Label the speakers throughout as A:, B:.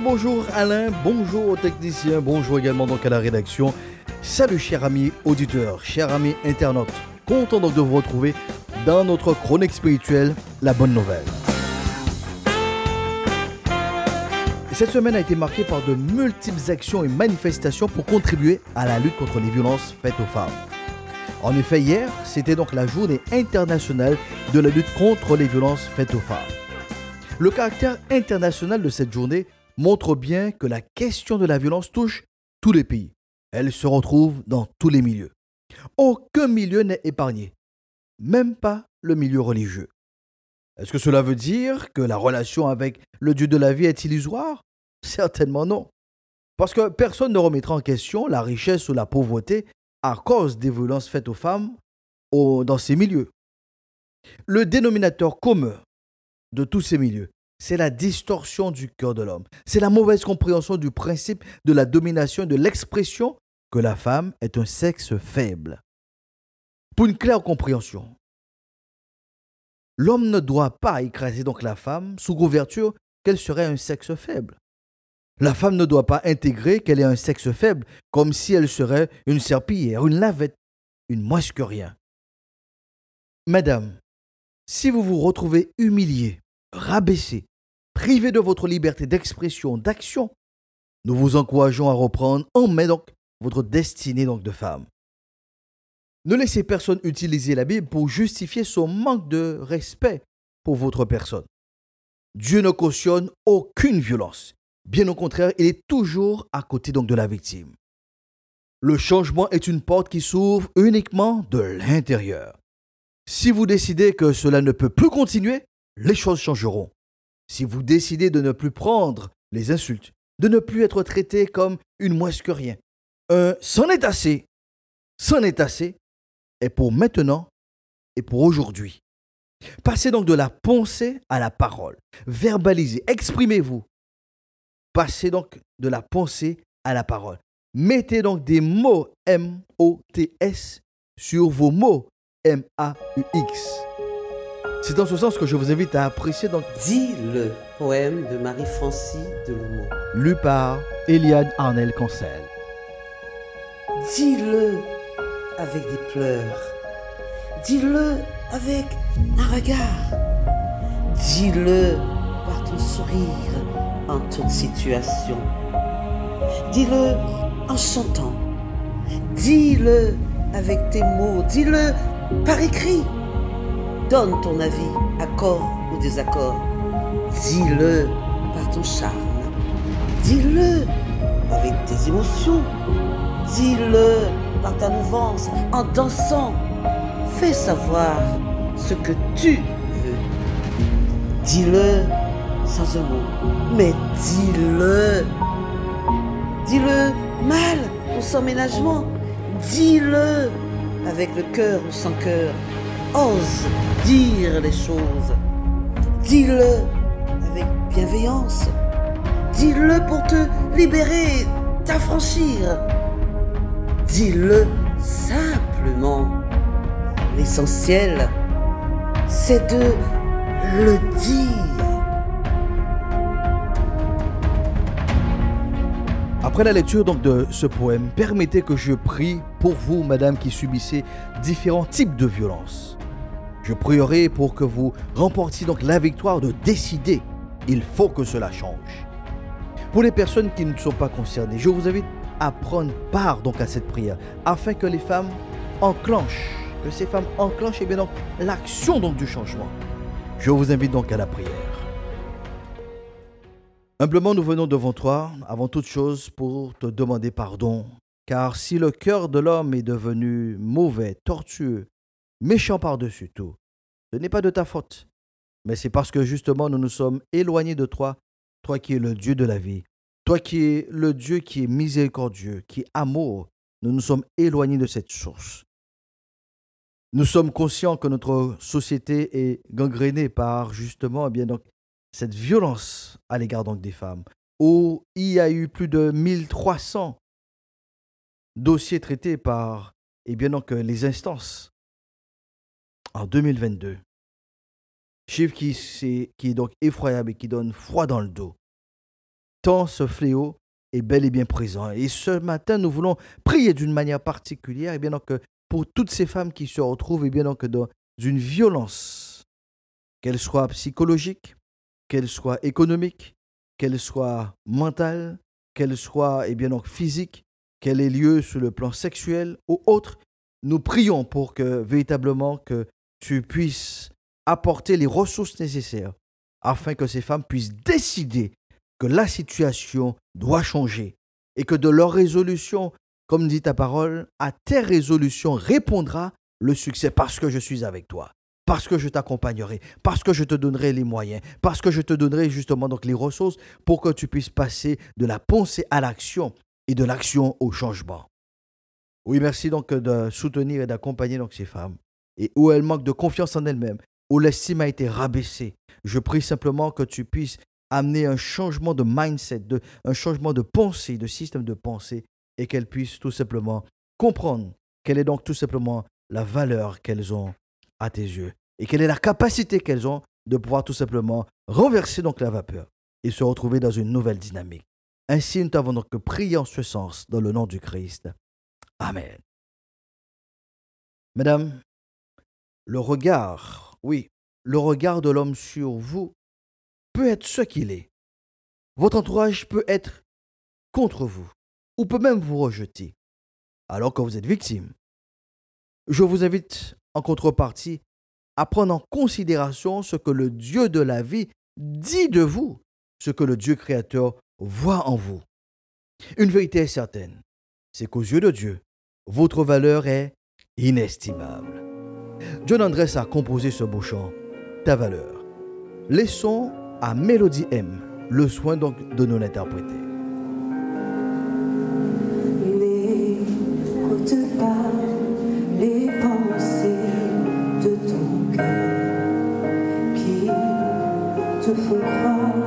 A: Bonjour Alain, bonjour aux techniciens, bonjour également donc à la rédaction. Salut chers amis auditeurs, chers amis internautes, content donc de vous retrouver dans notre chronique spirituelle, La Bonne Nouvelle. Cette semaine a été marquée par de multiples actions et manifestations pour contribuer à la lutte contre les violences faites aux femmes. En effet, hier, c'était donc la journée internationale de la lutte contre les violences faites aux femmes. Le caractère international de cette journée montre bien que la question de la violence touche tous les pays. Elle se retrouve dans tous les milieux. Aucun milieu n'est épargné, même pas le milieu religieux. Est-ce que cela veut dire que la relation avec le Dieu de la vie est illusoire? Certainement non. Parce que personne ne remettra en question la richesse ou la pauvreté à cause des violences faites aux femmes dans ces milieux. Le dénominateur commun de tous ces milieux, c'est la distorsion du cœur de l'homme. C'est la mauvaise compréhension du principe de la domination et de l'expression que la femme est un sexe faible. Pour une claire compréhension, l'homme ne doit pas écraser donc la femme sous couverture qu'elle serait un sexe faible. La femme ne doit pas intégrer qu'elle est un sexe faible comme si elle serait une serpillière, une lavette, une moins que rien. Madame, si vous vous retrouvez humiliée, rabaissée, privé de votre liberté d'expression, d'action, nous vous encourageons à reprendre en main donc votre destinée donc de femme. Ne laissez personne utiliser la Bible pour justifier son manque de respect pour votre personne. Dieu ne cautionne aucune violence. Bien au contraire, il est toujours à côté donc de la victime. Le changement est une porte qui s'ouvre uniquement de l'intérieur. Si vous décidez que cela ne peut plus continuer, les choses changeront. Si vous décidez de ne plus prendre les insultes, de ne plus être traité comme une moins que rien, c'en est assez est pour maintenant et pour aujourd'hui. Passez donc de la pensée à la parole. Verbalisez, exprimez-vous. Passez donc de la pensée à la parole. Mettez donc des mots M-O-T-S sur vos mots M-A-U-X. C'est dans ce sens que je vous invite à apprécier donc
B: Dis le poème de Marie-Francie Delumeau.
A: Lu par Eliade Arnel-Cancel.
B: Dis-le avec des pleurs. Dis-le avec un regard. Dis-le par ton sourire en toute situation. Dis-le en chantant. Dis-le avec tes mots. Dis-le par écrit. Donne ton avis, accord ou désaccord. Dis-le par ton charme. Dis-le avec tes émotions. Dis-le par ta mouvance, en dansant. Fais savoir ce que tu veux. Dis-le sans un mot, mais dis-le. Dis-le mal ou sans ménagement. Dis-le avec le cœur ou sans cœur. Ose dire les choses. Dis-le avec bienveillance. Dis-le pour te libérer, t'affranchir. Dis-le simplement. L'essentiel, c'est de le dire.
A: Après la lecture donc de ce poème, permettez que je prie pour vous, madame, qui subissez différents types de violences. Je prierai pour que vous remportiez donc la victoire de décider. Il faut que cela change. Pour les personnes qui ne sont pas concernées, je vous invite à prendre part donc à cette prière afin que les femmes enclenchent, que ces femmes enclenchent et bien donc l'action donc du changement. Je vous invite donc à la prière. Humblement, nous venons devant toi, avant toute chose, pour te demander pardon. Car si le cœur de l'homme est devenu mauvais, tortueux, méchant par-dessus tout, ce n'est pas de ta faute. Mais c'est parce que justement nous nous sommes éloignés de toi, toi qui es le Dieu de la vie, toi qui es le Dieu qui est miséricordieux, qui est amour. Nous nous sommes éloignés de cette source. Nous sommes conscients que notre société est gangrénée par justement donc, cette violence à l'égard donc des femmes, où il y a eu plus de 1300 dossiers traités par donc, les instances en 2022. Chiffre qui est donc effroyable et qui donne froid dans le dos. Tant ce fléau est bel et bien présent. Et ce matin, nous voulons prier d'une manière particulière donc, pour toutes ces femmes qui se retrouvent donc, dans une violence, qu'elle soit psychologique, qu'elle soit économique, qu'elle soit mentale, qu'elle soit donc, physique, qu'elle ait lieu sur le plan sexuel ou autre. Nous prions pour que véritablement que tu puisses apporter les ressources nécessaires afin que ces femmes puissent décider que la situation doit changer et que de leur résolution, comme dit ta parole, à tes résolutions répondra le succès parce que je suis avec toi, parce que je t'accompagnerai, parce que je te donnerai les moyens, parce que je te donnerai justement donc les ressources pour que tu puisses passer de la pensée à l'action et de l'action au changement. Oui, merci donc de soutenir et d'accompagner donc ces femmes et où elles manquent de confiance en elles-mêmes, où l'estime a été rabaissée. Je prie simplement que tu puisses amener un changement de mindset, un changement de pensée, de système de pensée, et qu'elles puissent tout simplement comprendre quelle est donc tout simplement la valeur qu'elles ont à tes yeux, et quelle est la capacité qu'elles ont de pouvoir tout simplement renverser donc la vapeur et se retrouver dans une nouvelle dynamique. Ainsi, nous t'avons donc prié en ce sens, dans le nom du Christ. Amen. Mesdames, le regard de l'homme sur vous peut être ce qu'il est. Votre entourage peut être contre vous ou peut même vous rejeter alors que vous êtes victime. Je vous invite en contrepartie à prendre en considération ce que le Dieu de la vie dit de vous, ce que le Dieu créateur voit en vous. Une vérité est certaine, c'est qu'aux yeux de Dieu, votre valeur est inestimable. John Andrés a composé ce beau chant, Ta valeur. Laissons à Mélodie M le soin donc de nous l'interpréter.
C: N'écoute pas les pensées de ton cœur qui te font croire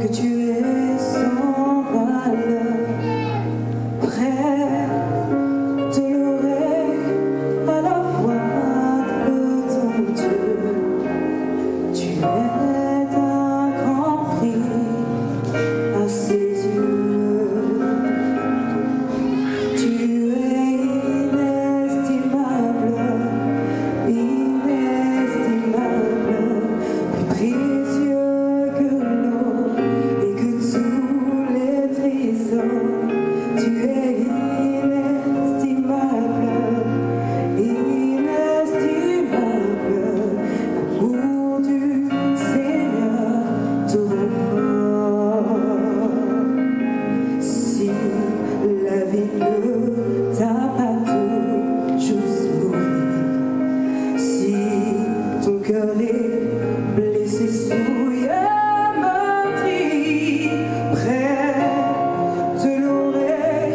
C: que tu es sans valeur, prêt de leurrer à la voix de ton Dieu. Tu es d'un grand prix à ses yeux. Tu es inestimable, plus précieux que l'eau et que tous les trésors. Tu es inestimable, l'amour du Seigneur te rend fort. Si la vie ne t'a pas toujours souri, si ton cœur est blessé, souillé, meurtri, prêt de louer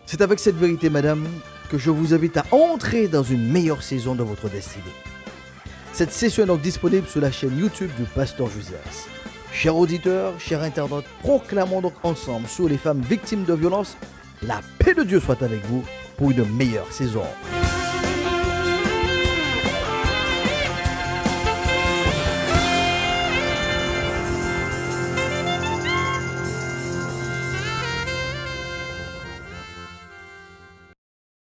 A: C'est avec cette vérité, madame, que je vous invite à entrer dans une meilleure saison de votre destinée. Cette session est donc disponible sur la chaîne YouTube du Pasteur Josias. Chers auditeurs, chers internautes, proclamons donc ensemble sur les femmes victimes de violences, la paix de Dieu soit avec vous pour une meilleure saison.